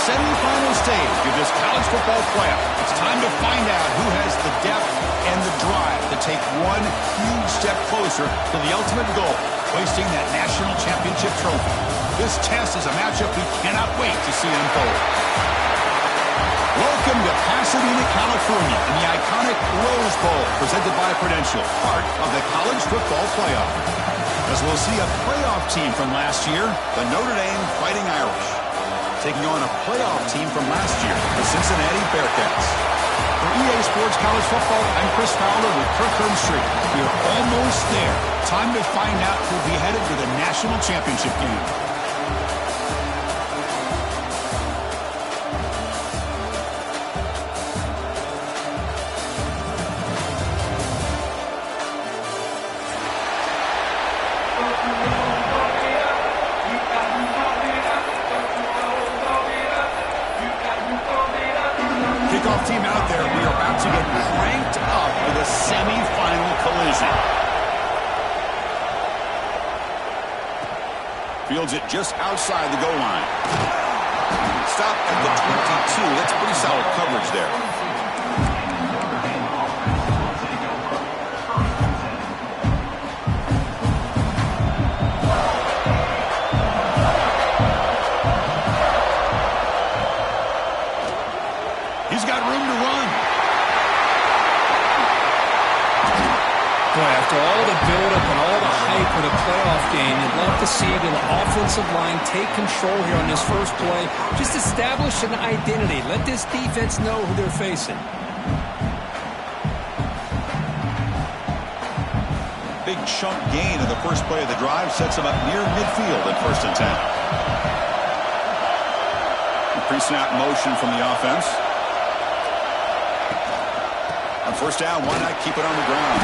semifinal stage of this college football playoff. It's time to find out who has the depth and the drive to take one huge step closer to the ultimate goal, hoisting that national championship trophy. This test is a matchup we cannot wait to see unfold. Welcome to Pasadena, California, in the iconic Rose Bowl, presented by Prudential, part of the college football playoff. As we'll see a playoff team from last year, the Notre Dame Fighting Irish, taking on a playoff team from last year, the Cincinnati Bearcats. For EA Sports College Football, I'm Chris Fowler with Kirk Herbstreit. We are almost there. Time to find out who'll be headed to the national championship game. Team out there, we are about to get cranked up for the semi-final collision. Fields it just outside the goal line. Stop at the 22. That's pretty solid coverage there. He's got room to run. Boy, after all the buildup and all the hype of the playoff game, you'd love to see the offensive line take control here on this first play. Just establish an identity. Let this defense know who they're facing. Big chunk gain of the first play of the drive sets him up near midfield at 1st and 10. Pre-snap motion from the offense. On 1st down, why not keep it on the ground?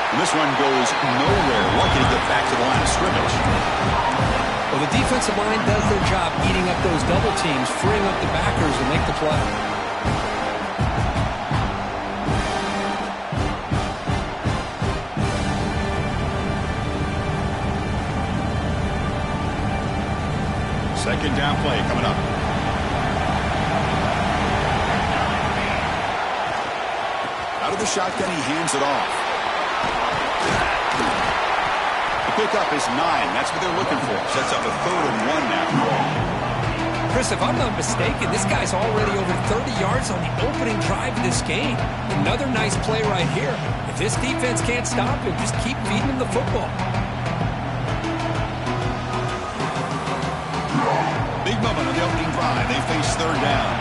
And this one goes nowhere. Lucky to get back to the line of scrimmage. Well, the defensive line does their job eating up those double teams, freeing up the backers to make the play. Second down play coming up. Out of the shotgun, he hands it off. The pickup is 9. That's what they're looking for. Sets up a 3rd and 1 now. Chris, if I'm not mistaken, this guy's already over 30 yards on the opening drive of this game. Another nice play right here. If this defense can't stop him, just keep feeding him the football. Big moment on the opening drive. They face 3rd down.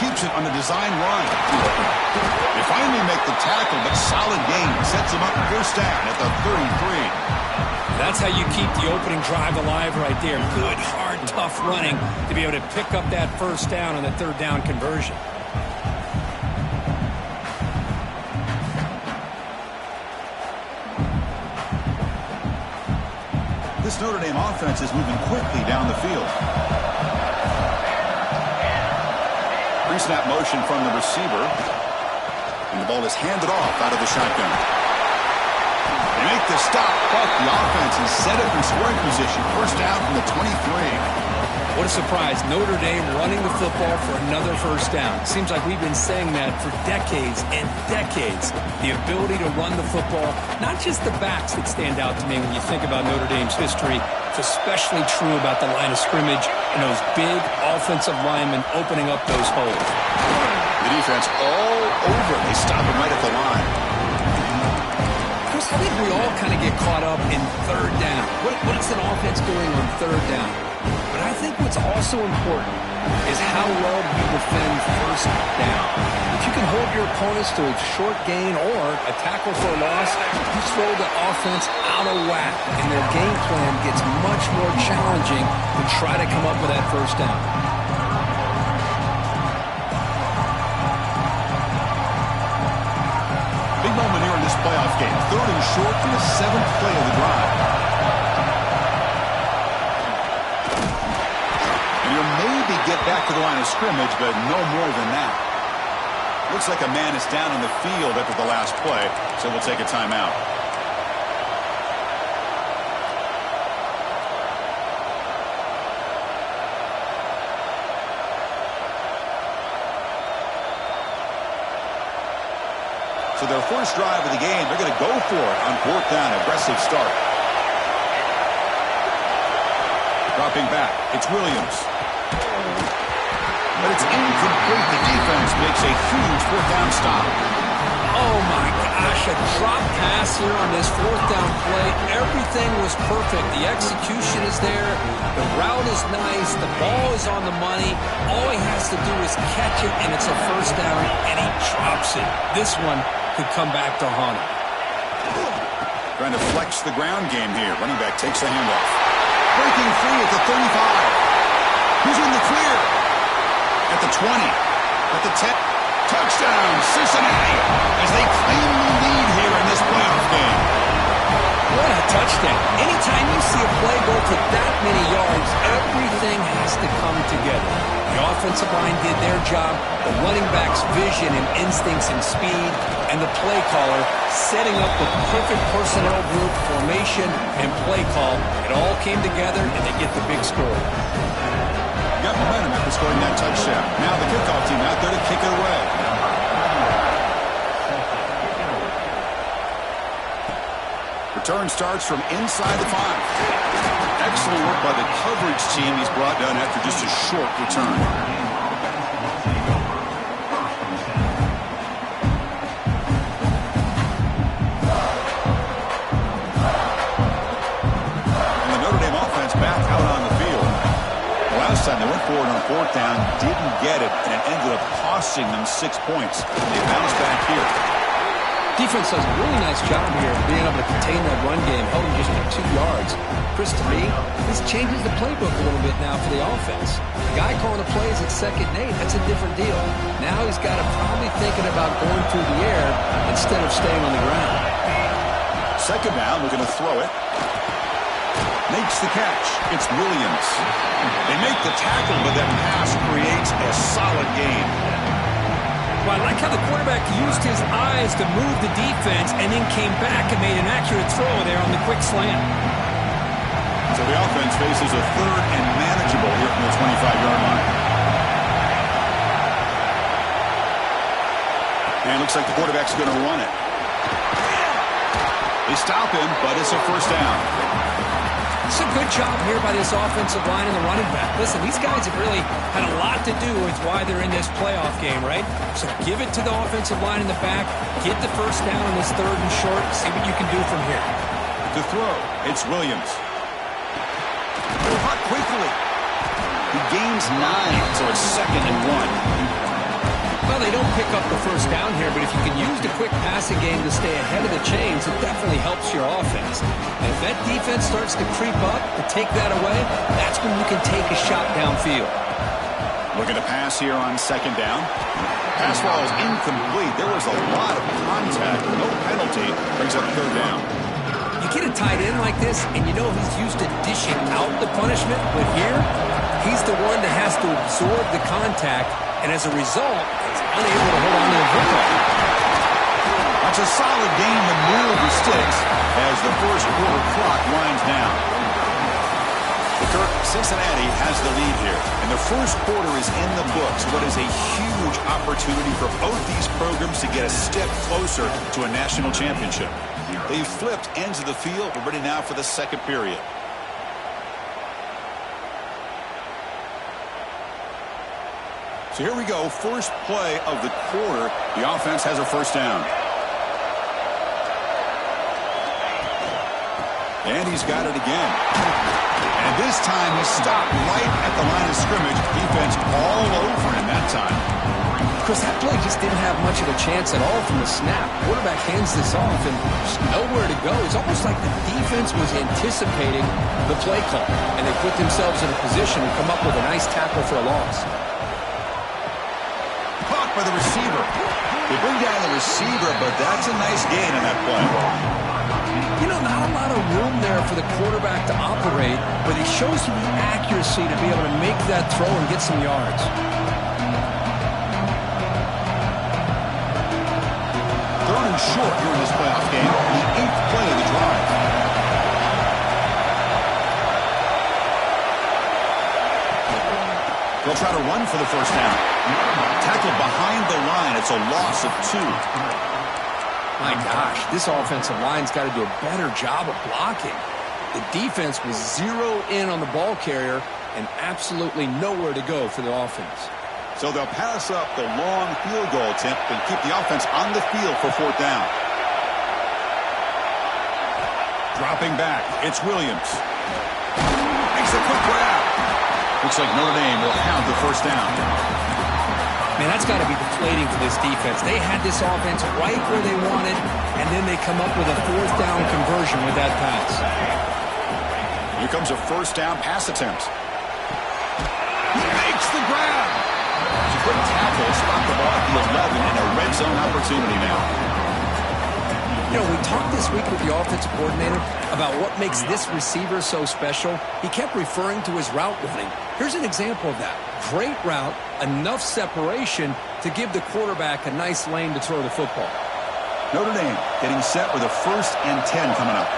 Keeps it on the design run. They finally make the tackle, but solid gain sets him up 1st down at the 33. That's how you keep the opening drive alive right there. Good, hard, tough running to be able to pick up that 1st down on the 3rd down conversion. This Notre Dame offense is moving quickly down the field. Pre-snap motion from the receiver. And the ball is handed off out of the shotgun. They make the stop, but the offense is set up in scoring position. 1st down from the 23. What a surprise. Notre Dame running the football for another 1st down. Seems like we've been saying that for decades and decades. The ability to run the football, not just the backs that stand out to me when you think about Notre Dame's history. It's especially true about the line of scrimmage and those big offensive linemen opening up those holes. The defense all over. They stop him right at the line. Chris, I think we all kind of get caught up in 3rd down. What is an offense doing on 3rd down? But I think what's also important is how well you defend 1st down. If you can hold your opponents to a short gain or a tackle for a loss, you throw the offense out of whack, and their game plan gets much more challenging to try to come up with that 1st down. Big moment here in this playoff game. 3rd and short from the 7th play of the drive. And you'll maybe get back to the line of scrimmage, but no more than that. Looks like a man is down on the field after the last play, so we'll take a timeout. So their first drive of the game, they're going to go for it on 4th down. Aggressive start. Dropping back. It's Williams. But it's incomplete. The defense makes a huge 4th down stop. Oh, my gosh, a drop pass here on this 4th down play. Everything was perfect. The execution is there. The route is nice. The ball is on the money. All he has to do is catch it, and it's a 1st down, and he drops it. This one could come back to haunt him. Trying to flex the ground game here. Running back takes the handoff. Breaking free at the 35. Who's in the clear? At the 20. At the 10. Touchdown, Cincinnati, as they claim the lead here in this playoff game. What a touchdown. Anytime you see a play go for that many yards, everything has to come together. The offensive line did their job, the running back's vision and instincts and speed, and the play caller setting up the perfect personnel group, formation, and play call. It all came together, and they get the big score. Got momentum after scoring that touchdown. Now the kickoff team out there to kick it away. Return starts from inside the 5. Excellent work by the coverage team. He's brought down after just a short return. And the Notre Dame offense back out on the field. Last time they went forward on 4th down, didn't get it, and it ended up costing them 6 points. They bounced back here. Defense does a really nice job here of being able to contain that run game, held him just for 2 yards. Chris, to me, this changes the playbook a little bit now for the offense. The guy calling the plays at 2nd and 8, that's a different deal. Now he's got to probably thinking about going through the air instead of staying on the ground. 2nd down, looking to throw it. Makes the catch. It's Williams. They make the tackle, but that pass creates a solid gain. Well, I like how the quarterback used his eyes to move the defense and then came back and made an accurate throw there on the quick slant. So the offense faces a 3rd and manageable here from the 25-yard line. And looks like the quarterback's going to run it. They stop him, but it's a 1st down. It's a good job here by this offensive line and the running back. Listen, these guys have really had a lot to do with why they're in this playoff game, right? So give it to the offensive line in the back, get the 1st down on this 3rd and short, see what you can do from here. To throw, it's Williams. Hot quickly. He gains 9, so it's 2nd and 1. Well, they don't pick up the 1st down here, but if you can use the quick passing game to stay ahead of the chains, it definitely helps your offense. And if that defense starts to creep up, to take that away, that's when you can take a shot downfield. Looking to pass here on 2nd down. Pass ball is incomplete. There was a lot of contact. No penalty. Brings up 3rd down. You get a tight end like this, and you know he's used to dishing out the punishment, but here, he's the one that has to absorb the contact, and as a result, he's unable to hold on to the football. That's a solid gain to move the sticks as the 1st quarter clock winds down. Kirk, Cincinnati has the lead here, and the 1st quarter is in the books. What is a huge opportunity for both these programs to get a step closer to a national championship. They've flipped ends of the field. We're ready now for the 2nd period. So here we go, first play of the quarter. The offense has a 1st down. And he's got it again. And this time he stopped right at the line of scrimmage. Defense all over him that time. Chris, that play just didn't have much of a chance at all from the snap. Quarterback hands this off and just nowhere to go. It's almost like the defense was anticipating the play call, and they put themselves in a position to come up with a nice tackle for a loss. Caught by the receiver. They bring down the receiver, but that's a nice gain on that play. You know, not a lot of room there for the quarterback to operate, but he shows you the accuracy to be able to make that throw and get some yards. Third and short here in this playoff game, the 8th play of the drive. They'll try to run for the 1st down. Tackled behind the line. It's a loss of 2. My gosh, this offensive line's got to do a better job of blocking. The defense was zero in on the ball carrier and absolutely nowhere to go for the offense. So they'll pass up the long field goal attempt and keep the offense on the field for 4th down. Dropping back, it's Williams. Makes a quick grab. Looks like Notre Dame will have the 1st down. Man, that's got to be deflating for this defense. They had this offense right where they wanted, and then they come up with a 4th down conversion with that pass. Here comes a 1st down pass attempt. He makes the grab. It's a quick tackle, spot the ball at the 11, and a red zone opportunity now. You know, we talked this week with the offensive coordinator about what makes this receiver so special. He kept referring to his route running. Here's an example of that. Great route, enough separation to give the quarterback a nice lane to throw the football. Notre Dame getting set with a 1st and 10 coming up.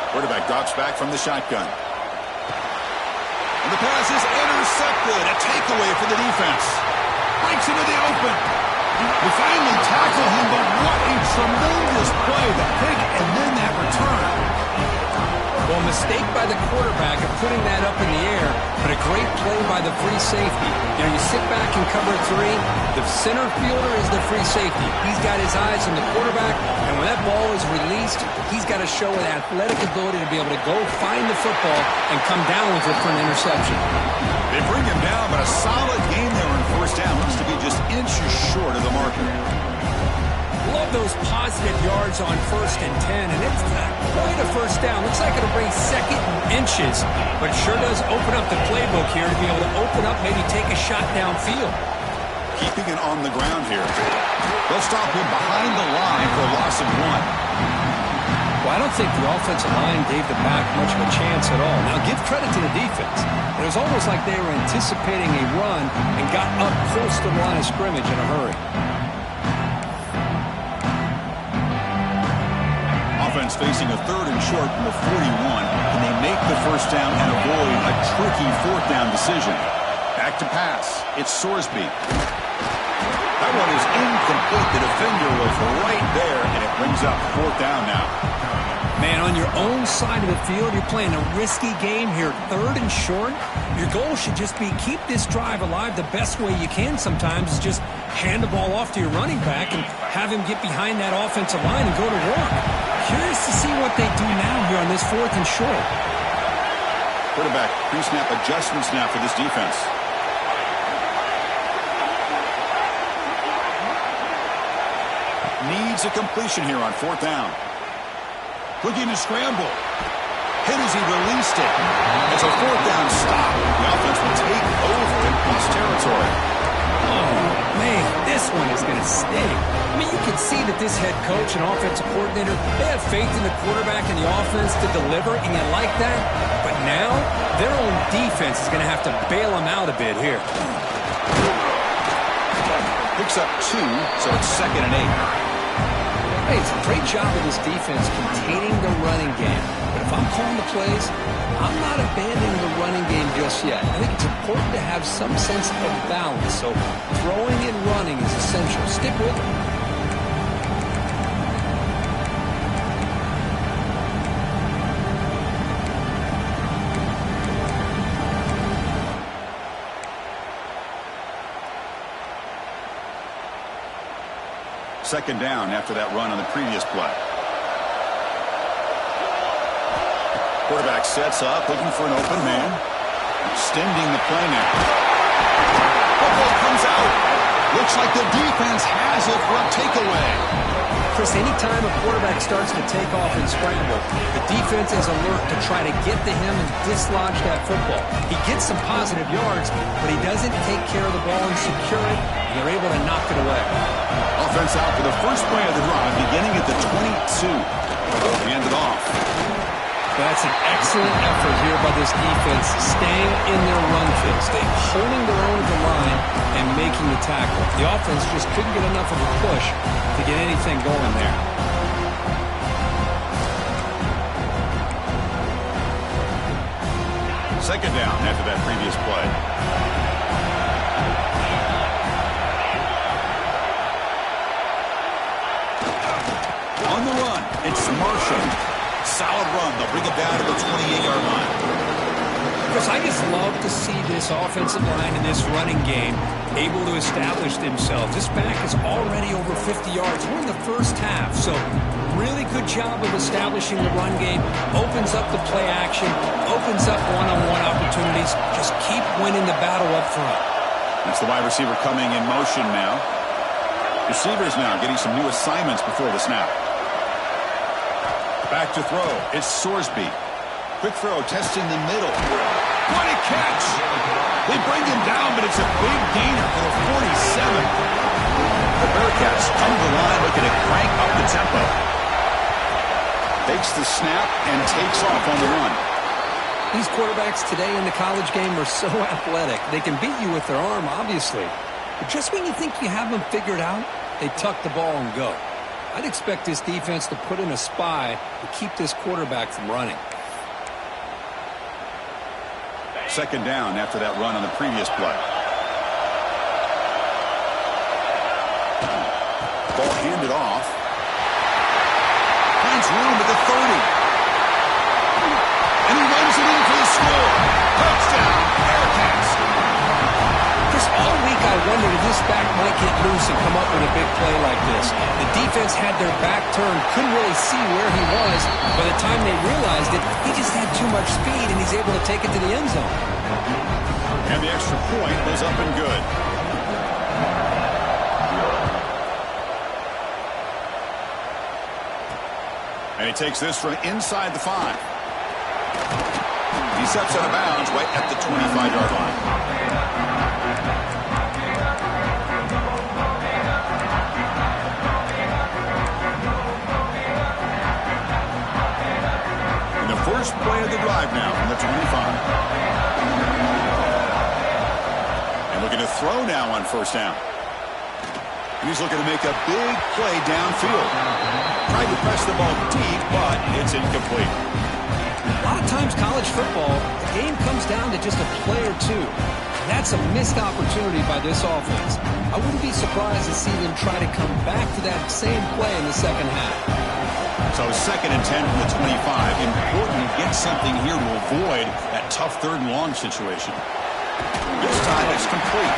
Quarterback drops back from the shotgun. And the pass is intercepted. A takeaway for the defense. Breaks into the open. We finally tackle him, but what a tremendous play. The pick and then that return. Well, mistake by the quarterback of putting that up in the air, but a great play by the free safety. You know, you sit back and cover 3. The center fielder is the free safety. He's got his eyes on the quarterback, and when that ball is released, he's got to show an athletic ability to be able to go find the football and come down with it for an interception. They bring him down, but a solid game there in 1st down. Looks to be just inches short of the marker. Love those positive yards on 1st and 10, and it's not quite a 1st down. Looks like it'll bring 2nd and inches, but it sure does open up the playbook here to be able to open up, maybe take a shot downfield. Keeping it on the ground here. They'll stop him behind the line for a loss of 1. Well, I don't think the offensive line gave the back much of a chance at all. Now, give credit to the defense. It was almost like they were anticipating a run and got up close to the line of scrimmage in a hurry. Offense facing a 3rd and short from the 41. Can they make the 1st down and avoid a tricky 4th down decision? Back to pass. It's Sorsby. That one is incomplete. The defender was right there, and it brings up 4th down now. Man, on your own side of the field, you're playing a risky game here. 3rd and short. Your goal should just be keep this drive alive the best way you can sometimes is just hand the ball off to your running back and have him get behind that offensive line and go to work. Curious to see what they do now here on this 4th and short. Quarterback pre-snap adjustments now for this defense. Needs a completion here on 4th down. Looking to scramble. Hit as he released it. It's a 4th down stop. The offense will take over in cross territory. Oh, man, this one is going to sting. I mean, you can see that this head coach and offensive coordinator, they have faith in the quarterback and the offense to deliver, and you like that. But now, their own defense is going to have to bail them out a bit here. Picks up 2, so it's 2nd and 8. Hey, it's a great job of this defense containing the running game. But if I'm calling the plays, I'm not abandoning the running game just yet. I think it's important to have some sense of balance. So throwing and running is essential. Stick with it. Second down after that run on the previous play. Quarterback sets up, looking for an open man. Extending the play now. Football comes out. Looks like the defense has it for a takeaway. Chris, anytime a quarterback starts to take off and scramble, the defense is alert to try to get to him and dislodge that football. He gets some positive yards, but he doesn't take care of the ball and secure it, and they're able to knock it away. Offense out for the first play of the drive, beginning at the 22. They end it off. That's an excellent effort here by this defense, staying in their run field, staying holding their own at the line and making the tackle. The offense just couldn't get enough of a push to get anything going there. Second down after that previous play. On the run, it's Marshall. Solid run. They'll bring it down to the 28-yard line. Chris, I just love to see this offensive line in this running game able to establish themselves. This back is already over 50 yards. We're in the first half, so really good job of establishing the run game. Opens up the play action, opens up one-on-one opportunities. Just keep winning the battle up front. That's the wide receiver coming in motion now. Receivers now getting some new assignments before the snap. Back to throw. It's Sorsby. Quick throw, testing the middle. What a catch! They bring him down, but it's a big gainer for the 47. The Bearcats come to the line looking to crank up the tempo. Takes the snap and takes off on the run. These quarterbacks today in the college game are so athletic. They can beat you with their arm, obviously. But just when you think you have them figured out, they tuck the ball and go. I'd expect this defense to put in a spy to keep this quarterback from running. Second down after that run on the previous play. Ball handed off. Finds room at the 30. And he runs it in for the score. Touchdown, Bearcats. Just all week I wondered if this back might get loose and come up with a big play like this. The defense had their back turned, couldn't really see where he was. By the time they realized it, he just had too much speed, and he's able to take it to the end zone. And the extra point was up and good. And he takes this from inside the 5. He steps out of bounds right at the 25-yard line. And the first play of the drive now from the 25. And looking to throw now on first down. He's looking to make a big play downfield. Tried to press the ball deep, but it's incomplete. A lot of times college football, the game comes down to just a play or two. That's a missed opportunity by this offense. I wouldn't be surprised to see them try to come back to that same play in the second half. So 2nd and 10 from the 25. Important to get something here to avoid that tough 3rd and long situation. This time it's complete.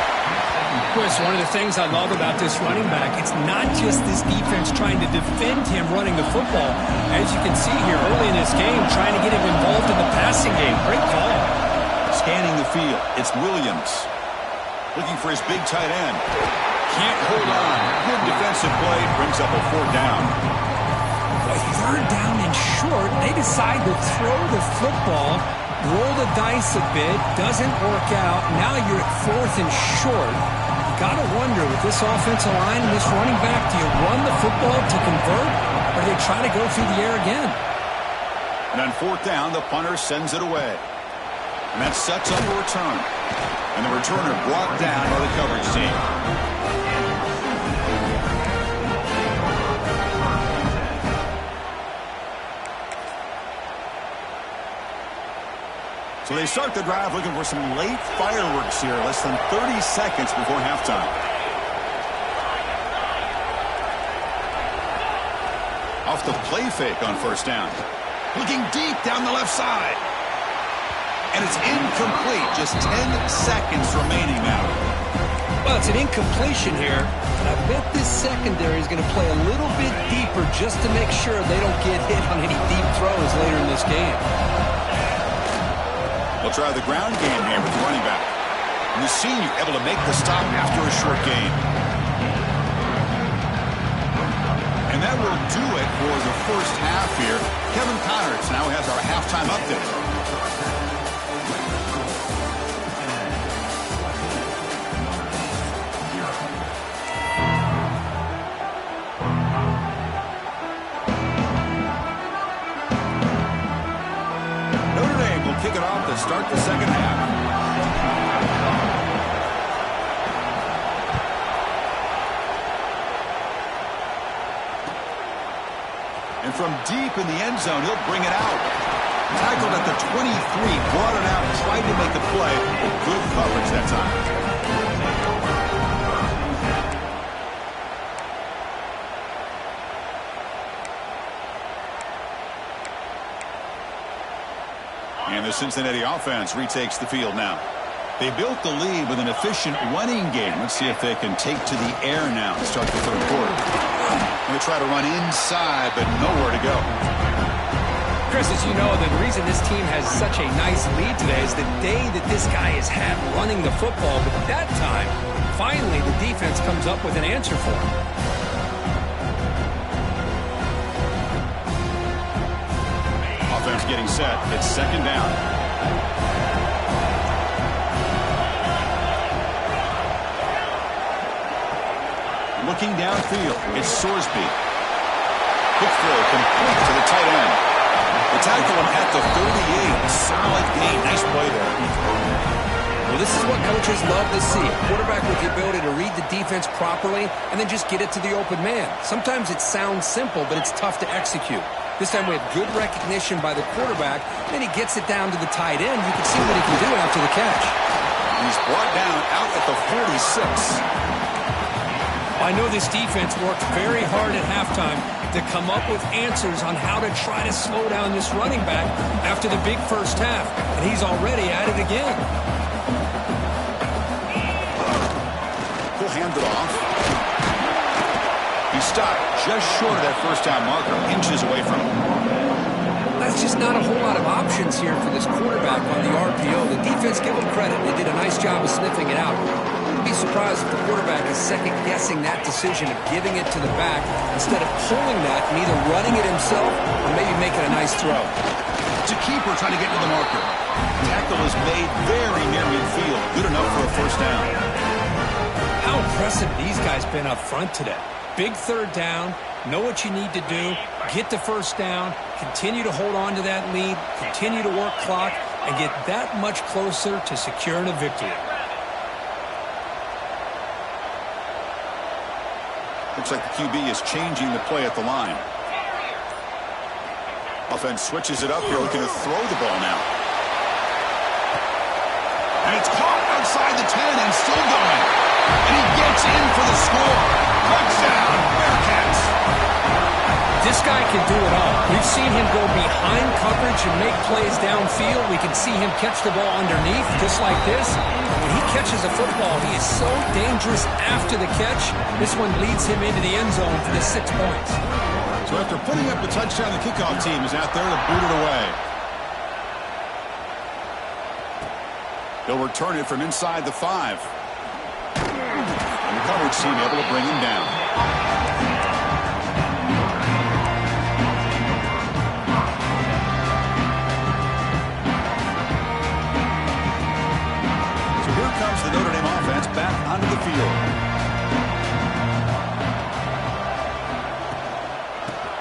Chris, one of the things I love about this running back, it's not just this defense trying to defend him running the football. As you can see here early in this game, trying to get him involved in the passing game. Great call. Scanning the field, it's Williams. Looking for his big tight end. Can't hold on. Good defensive play, brings up a 4th down. With 3rd down and short, they decide to throw the football, roll the dice a bit, doesn't work out. Now you're at 4th and short. Gotta wonder, with this offensive line and this running back, do you run the football to convert, or do they try to go through the air again? And on 4th down, the punter sends it away. And that sets up a return. And the returner brought down by the coverage team. So they start the drive looking for some late fireworks here, less than 30 seconds before halftime. Off the play fake on first down. Looking deep down the left side. And it's incomplete. Just 10 seconds remaining now. Well, it's an incompletion here. And I bet this secondary is going to play a little bit deeper just to make sure they don't get hit on any deep throws later in this game. They'll try the ground game here with the running back. And the senior able to make the stop after a short gain. And that will do it for the first half here. Kevin Connors now has our halftime update. Kick it off to start the second half. And from deep in the end zone, he'll bring it out. Tackled at the 23, brought it out, tried to make a play, with good coverage that time. the Cincinnati offense retakes the field now. They built the lead with an efficient running game. Let's see if they can take to the air now to start the third quarter. Going to try to run inside, but nowhere to go. Chris, as you know, the reason this team has such a nice lead today is the day that this guy has had running the football. But that time, finally, the defense comes up with an answer for him. Offense getting set. It's second down. Looking downfield, it's Sorsby. Quick throw complete to the tight end. The tackle him at the 38. Solid gain. Nice play there. Well, this is what coaches love to see. A quarterback with the ability to read the defense properly and then just get it to the open man. Sometimes it sounds simple, but it's tough to execute. This time we have good recognition by the quarterback. Then he gets it down to the tight end. You can see what he can do after the catch. He's brought down out at the 46. I know this defense worked very hard at halftime to come up with answers on how to try to slow down this running back after the big first half, and he's already at it again. He'll hand it off. He stopped just short of that first down marker, inches away from him. That's just not a whole lot of options here for this quarterback on the RPO. The defense, give them credit. They did a nice job of sniffing it out. Be surprised if the quarterback is second-guessing that decision of giving it to the back instead of pulling that and either running it himself or maybe making a nice throw. It's a keeper trying to get to the marker. Tackle is made very near midfield. Good enough for a first down. How impressive these guys been up front today. Big third down, know what you need to do, get the first down, continue to hold on to that lead, continue to work clock, and get that much closer to securing a victory. Looks like the QB is changing the play at the line. Offense switches it up here, looking to throw the ball now. And it's caught outside the 10 and still going. And he gets in for the score. Touchdown, Bearcats. This guy can do it all. We've seen him go behind coverage and make plays downfield. We can see him catch the ball underneath, just like this. When he catches a football, he is so dangerous after the catch. This one leads him into the end zone for the 6 points. So after putting up the touchdown, the kickoff team is out there to boot it away. They'll return it from inside the 5. And the coverage team able to bring him down. Comes the Notre Dame offense back onto the field.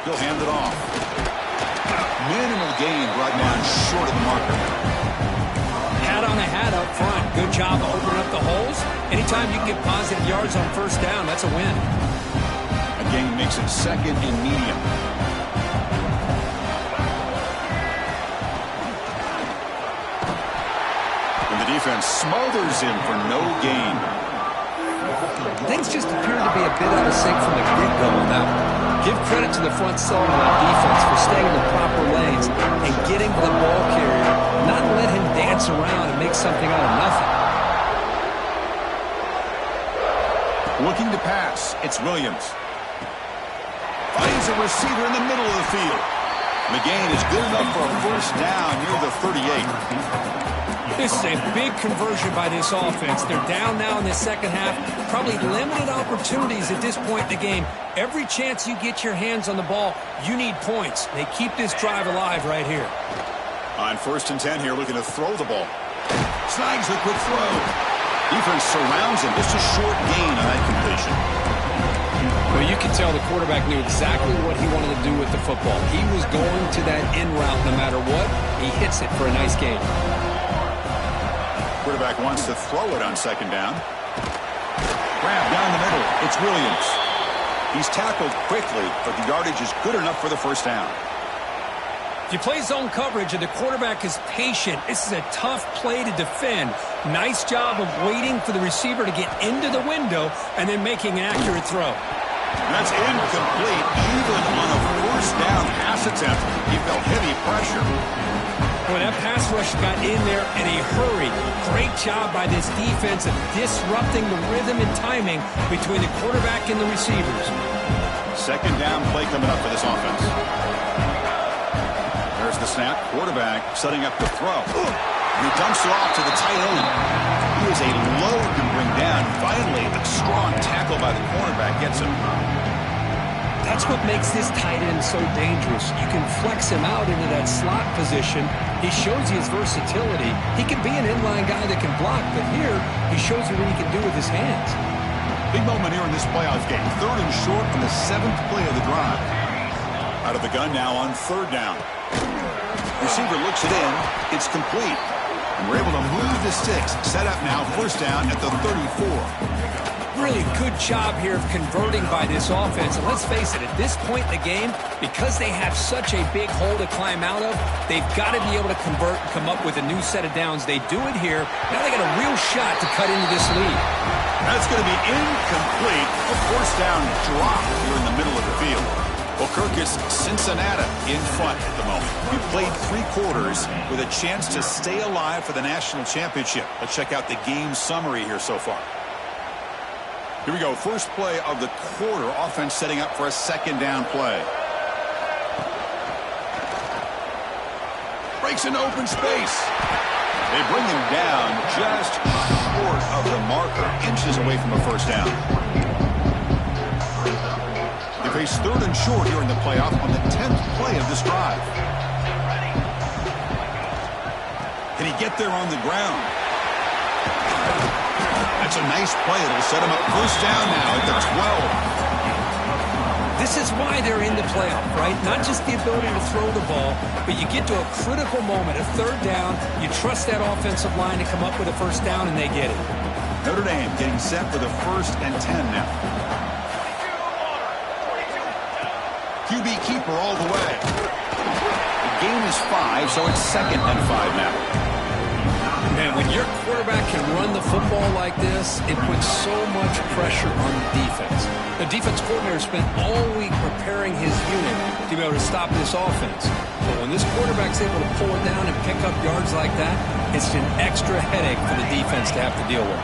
He'll hand it off. Minimal gain brought down short of the marker. Hat on a hat up front. Good job of opening up the holes. Anytime you can get positive yards on first down, that's a win. A gain makes it second and medium. Defense smothers him for no gain. Things just appear to be a bit out of sync from the get-go on that one. Give credit to the front seven of that defense for staying in the proper lanes and getting to the ball carrier, not let him dance around and make something out of nothing. Looking to pass, it's Williams. Finds a receiver in the middle of the field. The gain is good enough for a first down near the 38. This is a big conversion by this offense. They're down now in the second half. Probably limited opportunities at this point in the game. Every chance you get your hands on the ball, you need points. They keep this drive alive right here. On 1st and 10 here, looking to throw the ball. Snags a quick throw. Defense surrounds him. Just a short gain on that completion. Well, you can tell the quarterback knew exactly what he wanted to do with the football. He was going to that in route no matter what. He hits it for a nice gain. Quarterback wants to throw it on second down. Grab down the middle. It's Williams. He's tackled quickly, but the yardage is good enough for the first down. If you play zone coverage and the quarterback is patient, this is a tough play to defend. Nice job of waiting for the receiver to get into the window and then making an accurate throw. That's incomplete. Even on a first down pass attempt, he felt heavy pressure. Boy, that pass rush got in there in a hurry. Great job by this defense of disrupting the rhythm and timing between the quarterback and the receivers. Second down play coming up for this offense. There's the snap. Quarterback setting up the throw. And he dumps it off to the tight end. He is a load to bring down. Finally, a strong tackle by the cornerback gets him. That's what makes this tight end so dangerous. You can flex him out into that slot position. He shows you his versatility. He can be an inline guy that can block, but here he shows you what he can do with his hands. Big moment here in this playoff game. 3rd and short on the 7th play of the drive. Out of the gun now on 3rd down. Receiver looks it in. It's complete. And we're able to move the sticks. Set up now, 1st down at the 34. Really good job here of converting by this offense. And let's face it, at this point in the game, because they have such a big hole to climb out of, they've got to be able to convert and come up with a new set of downs. They do it here. Now they got a real shot to cut into this lead. That's going to be incomplete. A 4th down drop here in the middle of the field. Well, Kirk, it's Cincinnati in front at the moment. We played 3 quarters with a chance to stay alive for the national championship. Let's check out the game summary here so far. Here we go. First play of the quarter. Offense setting up for a 2nd down play. Breaks into open space. They bring him down just short of the marker. Inches away from a 1st down. They face 3rd and short here in the playoff on the 10th play of this drive. Can he get there on the ground? That's a nice play. It'll set him up 1st down now at the 12. This is why they're in the playoff, right? Not just the ability to throw the ball, but you get to a critical moment, a 3rd down. You trust that offensive line to come up with a 1st down, and they get it. Notre Dame getting set for the 1st and 10 now. QB keeper all the way. The game is 5, so it's 2nd and 5 now. Man, when your quarterback can run the football like this, it puts so much pressure on the defense. The defense coordinator spent all week preparing his unit to be able to stop this offense. But when this quarterback's able to pull it down and pick up yards like that, it's an extra headache for the defense to have to deal with.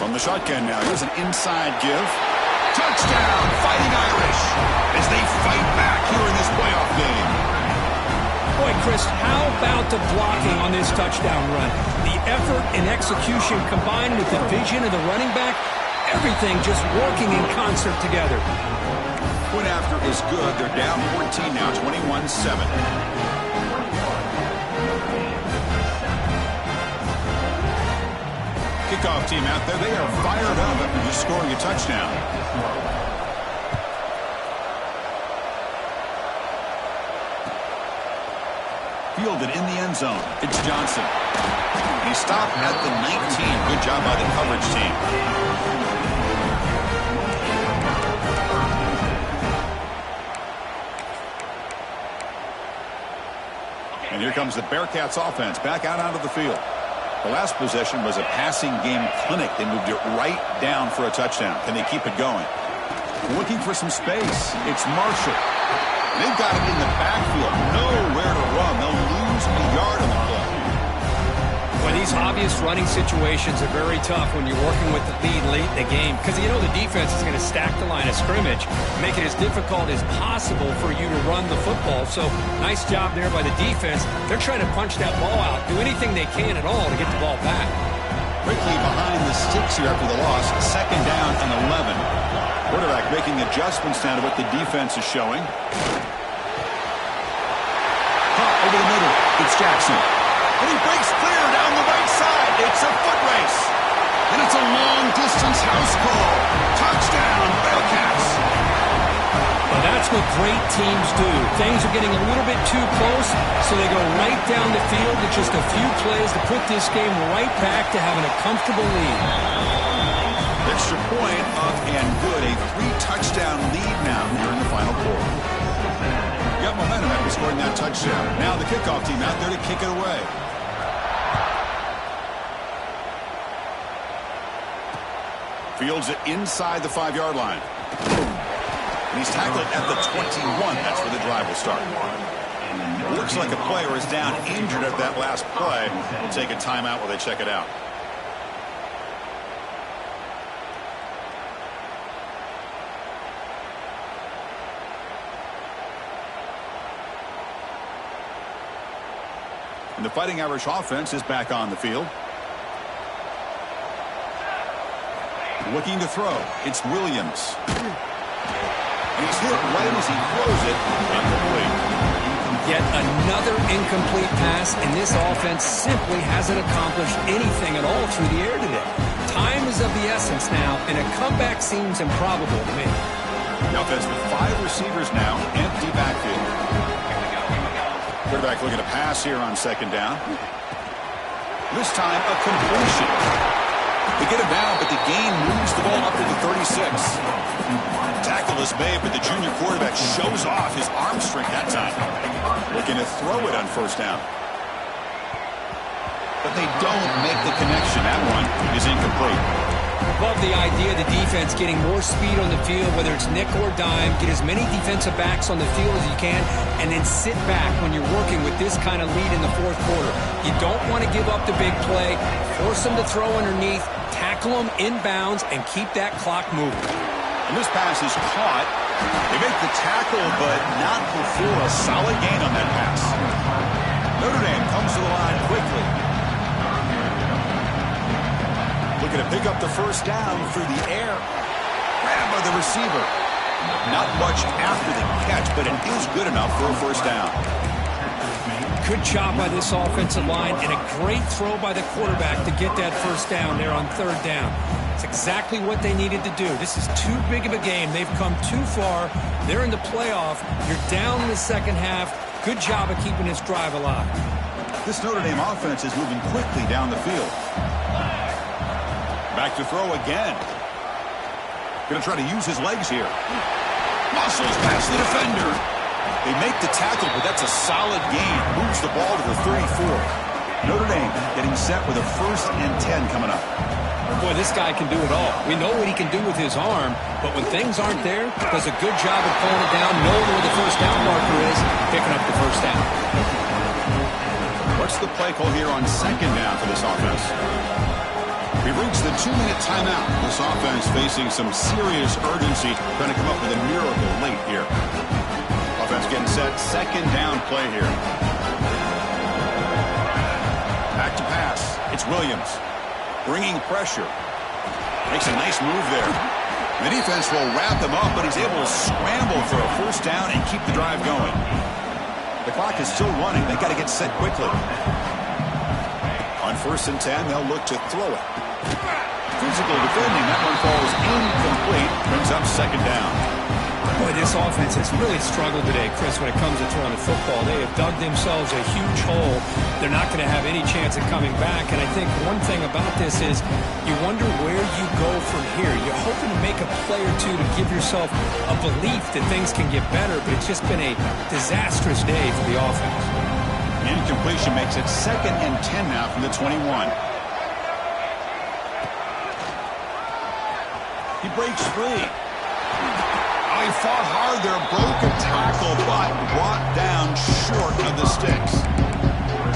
From the shotgun now, here's an inside give. Touchdown, Fighting Irish, as they fight back here in this playoff game. Boy, Chris, how about the blocking on this touchdown run? The effort and execution combined with the vision of the running back, everything just working in concert together. Point after is good. They're down 14 now, 21-7. Kickoff team out there. They are fired up after just scoring a touchdown. Fielded in the end zone. It's Johnson. He stopped at the 19. Good job by the coverage team. And here comes the Bearcats offense back out onto the field. The last possession was a passing game clinic. They moved it right down for a touchdown. Can they keep it going? Looking for some space. It's Marshall. They've got him in the backfield. Nowhere to run. They'll lose a yard on the play. Well, these obvious running situations are very tough when you're working with the lead late in the game because you know the defense is going to stack the line of scrimmage, make it as difficult as possible for you to run the football. So nice job there by the defense. They're trying to punch that ball out, do anything they can at all to get the ball back. Quickly behind the sticks here after the loss. 2nd down and 11. Quarterback making adjustments now to what the defense is showing. Over the middle, it's Jackson. And he breaks clear down the right side. It's a foot race. And it's a long-distance house call. Touchdown, Bearcats. Well, that's what great teams do. Things are getting a little bit too close, so they go right down the field with just a few plays to put this game right back to having a comfortable lead. Extra point up and good. A 3-touchdown lead now here in the final quarter. Got momentum after scoring that touchdown. Now the kickoff team out there to kick it away. Fields it inside the 5-yard line. And he's tackled at the 21. That's where the drive will start. It looks like a player is down injured at that last play. We'll take a timeout while they check it out. And the Fighting Irish offense is back on the field. Looking to throw. It's Williams. He's hit right as he throws it. Incomplete. Yet another incomplete pass, and this offense simply hasn't accomplished anything at all through the air today. Time is of the essence now, and a comeback seems improbable to me. The offense with 5 receivers now, empty backfield. Quarterback looking to pass here on second down. This time a completion. They get him down, but the gain moves the ball up to the 36. Tackle is made, but the junior quarterback shows off his arm strength that time. Looking to throw it on first down. But they don't make the connection. That one is incomplete. Love the idea of the defense getting more speed on the field, whether it's nickel or dime. Get as many defensive backs on the field as you can, and then sit back when you're working with this kind of lead in the fourth quarter. You don't want to give up the big play. Force them to throw underneath, tackle them inbounds, and keep that clock moving. And this pass is caught. They make the tackle, but not before a solid gain on that pass. Notre Dame comes to the line quickly. Looking to pick up the first down through the air. Grabbed by the receiver. Not much after the catch, but it is good enough for a first down. Good job by this offensive line, and a great throw by the quarterback to get that first down there on third down. It's exactly what they needed to do. This is too big of a game. They've come too far. They're in the playoff. You're down in the second half. Good job of keeping this drive alive. This Notre Dame offense is moving quickly down the field. Back to throw again. Going to try to use his legs here. Muscles past the defender. They make the tackle, but that's a solid gain. Moves the ball to the 34. Notre Dame getting set with a 1st and 10 coming up. Boy, this guy can do it all. We know what he can do with his arm, but when things aren't there, does a good job of pulling it down, knowing where the first down marker is, picking up the first down. What's the play call here on second down for this offense? We've reached the 2-minute timeout. This offense facing some serious urgency, trying to come up with a miracle late here. Offense getting set, second down play here. Back to pass. It's Williams. Bringing pressure. Makes a nice move there. The defense will wrap him up, but he's able to scramble for a first down and keep the drive going. The clock is still running. They've got to get set quickly. On 1st and 10, they'll look to throw it. Physical defending. That one falls incomplete. Brings up second down. Boy, this offense has really struggled today, Chris, when it comes to throwing the football. They have dug themselves a huge hole. They're not going to have any chance of coming back. And I think one thing about this is you wonder where you go from here. You're hoping to make a play or two to give yourself a belief that things can get better, but it's just been a disastrous day for the offense. Incompletion makes it 2nd and 10 now from the 21. He breaks free. He fought hard there, broken tackle, but brought down short of the sticks.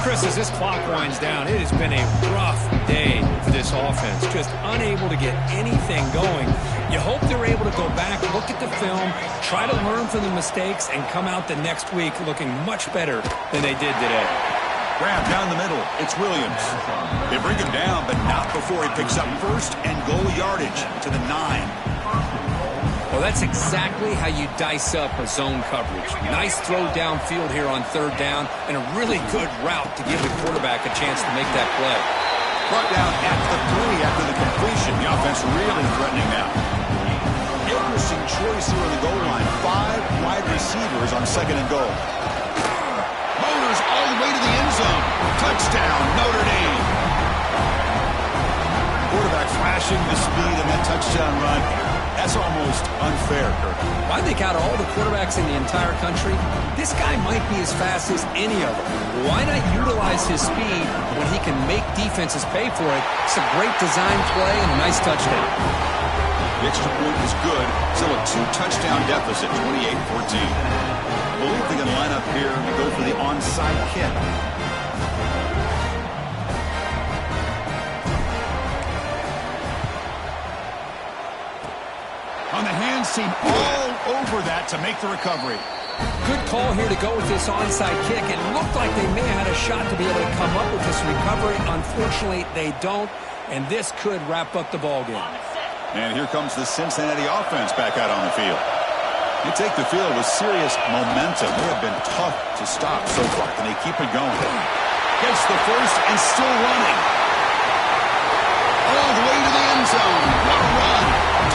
Chris, as this clock winds down, it has been a rough day for this offense. Just unable to get anything going. You hope they're able to go back, look at the film, try to learn from the mistakes, and come out the next week looking much better than they did today. Grab down the middle. It's Williams. They bring him down, but not before he picks up 1st and goal yardage to the 9. Well, that's exactly how you dice up a zone coverage. Nice throw downfield here on third down, and a really good route to give the quarterback a chance to make that play. Brought down at the 3 after the completion. The offense really threatening now. Interesting choice here on the goal line. 5 wide receivers on 2nd and goal. Motors all the way to the end zone. Touchdown, Notre Dame. Quarterback flashing the speed in that touchdown run. That's almost unfair, Kirk. I think out of all the quarterbacks in the entire country, this guy might be as fast as any of them. Why not utilize his speed when he can make defenses pay for it? It's a great design play and a nice touchdown. The The extra point is good. Still a 2-touchdown deficit, 28-14. I believe they can line up here and go for the onside kick. On the hands team, all over that to make the recovery. Good call here to go with this onside kick. It looked like they may have had a shot to be able to come up with this recovery. Unfortunately, they don't, and this could wrap up the ballgame. And here comes the Cincinnati offense back out on the field. They take the field with serious momentum. They have been tough to stop so far, and they keep it going. Gets the first and still running. All the way to the end zone. What a run.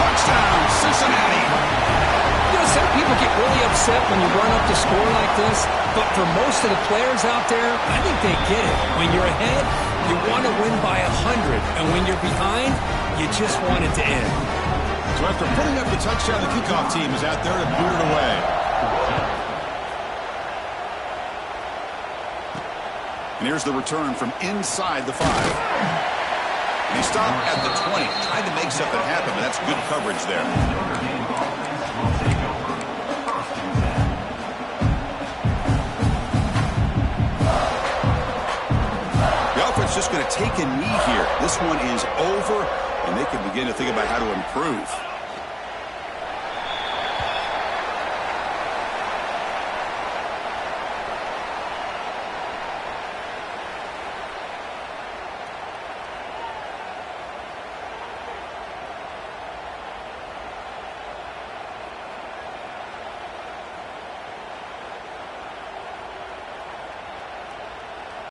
Touchdown, Cincinnati. You know, some people get really upset when you run up the score like this, but for most of the players out there, I think they get it. When you're ahead, you want to win by 100, and when you're behind, you just want it to end. So after putting up the touchdown, the kickoff team is out there to boot it away. And here's the return from inside the 5. And he stopped at the 20, trying to make something happen, but that's good coverage there. The offense just going to take a knee here. This one is over, and they can begin to think about how to improve.